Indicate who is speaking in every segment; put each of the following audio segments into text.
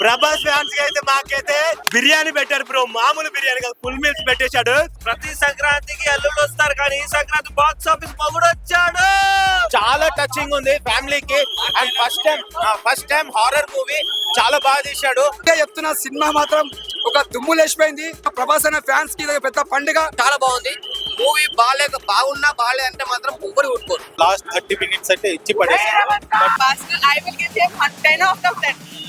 Speaker 1: Prabhas fans కి అయితే మాకైతే బిర్యానీ పెట్టారు బ్రో, మామూలు బిర్యానీ కాదు, ఫుల్ మీల్స్ పెట్టేశాడు.
Speaker 2: ప్రతి సంక్రాంతికి అల్లుడు వస్తారు కానీ ఈ సంక్రాంతి బాక్స్ ఆఫీస్ మొగుడు వచ్చాడు.
Speaker 3: చాలా టచింగ్ ఉంది ఫ్యామిలీకి. And first time horror movie చాలా బాగా తీశాడు.
Speaker 4: చెప్తున్నా, సినిమా మాత్రం ఒక దుమ్ము లేచిపోయింది. ప్రభాస్ అనే ఫ్యాన్స్ కి ఇది పెద్ద పండుగ.
Speaker 5: చాలా బాగుంది మూవీ. బాగున్నా బాగాలే అంటే మాత్రం ఊపిరి ఊరుకోరు.
Speaker 3: లాస్ట్ 30 minutes అయితే ఇచ్చి పడేసారు.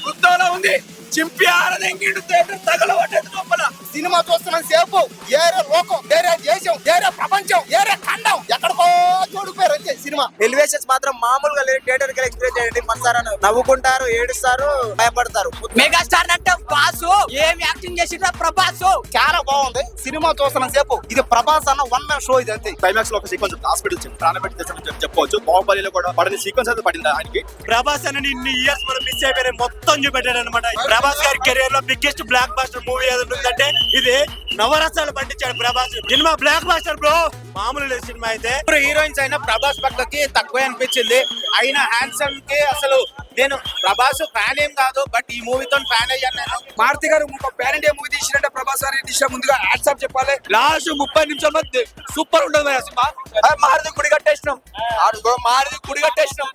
Speaker 4: గుర్తులో ఉంది, చింపి ఆరదెంగిడు థియేటర్ తగలబడ్డది లోపల. సినిమా చూస్తున్నాం సేపు, ఏరే లోకం, ఏరే దేశం, ఏరే ప్రపంచం, ఏరే ఖండం ఎక్కడికో చూడిపోయారు అంతే సినిమా.
Speaker 5: ఎలివేషన్స్ మాత్రం మామూలుగా లేదు. థియేటర్ కి ఎక్స్ప్రెస్ చేయండి, మనసారా నవ్వుకుంటారు, ఏడుస్తారు, భయపడతారు.
Speaker 6: మెగాస్టార్ అంటే బాసు ఏం యాక్టింగ్ చేసిండ్రా ప్రభాస్.
Speaker 4: చాలా బాగుంది సినిమా చూస్తున్నాం సేపు. ఇది ప్రభాస్ అన్న వన్ మ్యాన్ షో ఇది అంతే.
Speaker 3: క్లైమాక్స్ లో ఒక సీక్వెన్స్ హాస్పిటల్ ప్రాణపెట్టి తెచ్చని చెప్పవచ్చు. బాహుబలిలో కూడా పడిన సీక్వెన్స్ అయితే పడింది ఆయనకి.
Speaker 1: ప్రభాస్ అని ఇన్ని ఇయర్స్ మనం మిస్ అయిపోయిన మొత్తం చూపెట్టాడు అనమాట. ప్రభాస్ గారి కెరీర్ లో బిగ్గెస్ట్ బ్లాక్ బాస్టర్ మూవీ ఏదైనా ఉందంటే ఇది. నవరసాలు పండించాడు ప్రభాస్. సినిమా బ్లాక్ బాస్టర్ బ్రో, మామూలు లేదు సినిమా అయితే.
Speaker 3: హీరోయిన్స్ అయినా ప్రభాస్ పక్కకి తక్కువే అనిపించింది. అయినా హ్యాండ్సమ్ కి అసలు నేను ప్రభాస్ ఫ్యాన్ ఏం కాదు, బట్ ఈ మూవీతో ఫ్యాన్ అయ్యాను నేను.
Speaker 4: మారుతి గారు ఒక పాన్ ఇండియా మూవీ తీసినట్టే ప్రభాస్ గారి దిశ ముందుగా యాడ్సాప్ చెప్పాలి. లాస్ట్ 30 నిమిషాల మధ్య సూపర్ ఉంటుంది మరి సినిమా. మారుతి గుడి కట్టేసినాం, మారుతి గుడి కట్టేసినాం.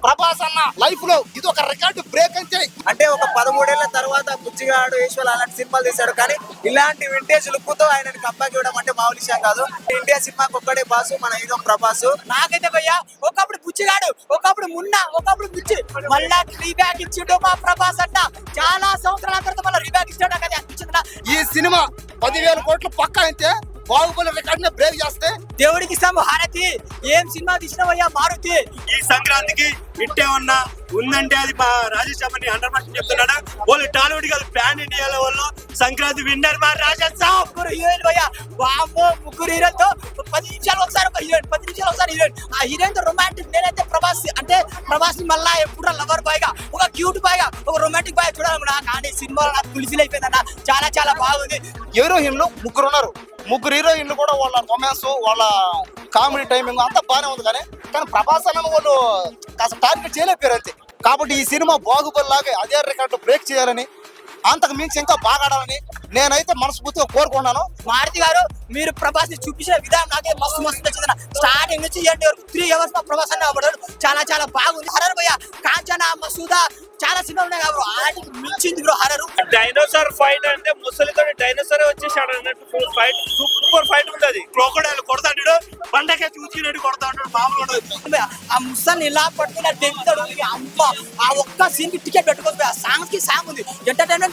Speaker 4: ప్రభాస్ అన్న లైఫ్ లో ఇది ఒక రికార్డు బ్రేక్ అంతే.
Speaker 5: అంటే ఒక 13 ఏళ్ల తర్వాత బుచ్చిగాడు, ఈశ్వర్ అలాంటి సినిమాలు తీశాడు. కానీ ఇలాంటి వింటేజ్ లుక్ తో ఆయన కంబ్యాక్ ఇవ్వడం అంటే మామూలు విషయం కాదు. ఇండియా సినిమాకి ఒక్కడే బాసు, మన హీరో ప్రభాస్.
Speaker 6: నాకైతే భయ్యా ఒకప్పుడు బుచ్చిగాడు, ఒకప్పుడు మున్నా, ఒకప్పుడు బుచ్చి, మళ్ళా రీబ్యాక్ ఇచ్చిండు మా ప్రభాస్ అంట. చాలా సంవత్సరాల తర్వాత మళ్ళీ రీబ్యాక్ ఇచ్చాడు కదా అనిపించింది.
Speaker 4: ఈ సినిమా 10,000 కోట్లు పక్కా అయితే బాహుబలి రికార్డ్ బ్రేక్ చేస్తే
Speaker 6: దేవుడికి ఇస్తాము హారతి. ఏం సినిమా తీసినవయ్యా మారుతి.
Speaker 1: ఈ సంక్రాంతికి ఇట్టే ఉన్నా ఉందంటే అది మా రాజేష్ అమ్మని 100% చెప్తున్నాడు. వాళ్ళు టాలీవుడ్ కాదు, ప్యాన్ ఇండియా లెవెల్లో సంక్రాంతి విన్నర్ మా రాజేష్ సాబ్.
Speaker 6: ముగ్గురు హీరోయిన్ భయ్యా, వామ్మో ముగ్గురు హీరోయిన్ తో 10 నిమిషాలు ఒకసారి ఒక హీరోయిన్, 10 నిమిషాలు ఒకసారి హీరోయిన్. ఆ హీరోయిన్ తో రొమాంటిక్. నేనైతే ప్రభాస్ అంటే ప్రభాస్ ని మళ్ళా ఎప్పుడు లవర్ బాయ్ గా, ఒక క్యూట్ బాయ్ గా, ఒక రొమాంటిక్ బాయ్ చూడాలనుకున్నా. కానీ సినిమాలో నాకు ఫుల్ఫిల్ అయిపోయిందన్న. చాలా చాలా బాగుంది.
Speaker 4: హీరోయిన్లు ముగ్గురు ఉన్నారు. ముగ్గురు హీరోయిన్లు కూడా వాళ్ళ రొమాన్స్, వాళ్ళ కామెడీ టైమింగ్ అంతా బాగానే ఉంది. కానీ ప్రభాస్ అన్న వాళ్ళు కాస్త టార్గెట్ చేయలేపారు అంతే. కాబట్టి ఈ సినిమా బాహుబలి లాగే అదే రికార్డు బ్రేక్ చేయాలని, అంతకు మించి ఇంకా బాగా ఆడాలని నేనైతే మనస్ఫూర్తిగా కోరుకున్నాను.
Speaker 6: మారుతి గారు, మీరు ప్రభాస్ ని చూపించిన విధానం నాకే మస్తు నచ్చింది. స్టార్టింగ్ నుంచి ఎండ్ వరకు 3 hours ప్రభాస్ అన్న అవ్వడం చాలా చాలా బాగుంది. హర్రర్ భయ్యా, కాంచనా, మసూదా చాలా సినిమా ఉన్నాయి బ్రో. అలాంటి మించింది బ్రో హర్రర్.
Speaker 2: డైనోసార్ ఫైట్ అంటే ముసలితో డైనోసార్ వచ్చేసాడు అన్నట్టు. ఫుల్ ఫైట్, సూపర్ ఫైట్ ఉంటుంది.
Speaker 1: క్రోకోడైల్ కొడతాడు, బండకే చూసినట్టు కొడతా ఉంటాడు, మామూలు.
Speaker 6: ఆ ముసల్ని ఇలా పట్టుకుని తెంపుతాడు. అమ్మ, ఆ ఒక్క సీన్ కి టికెట్ పెట్టుకోవచ్చు. ఆ సాంగ్స్ కి సాంగ్ ఉంది. ఎంటర్టైన్మెంట్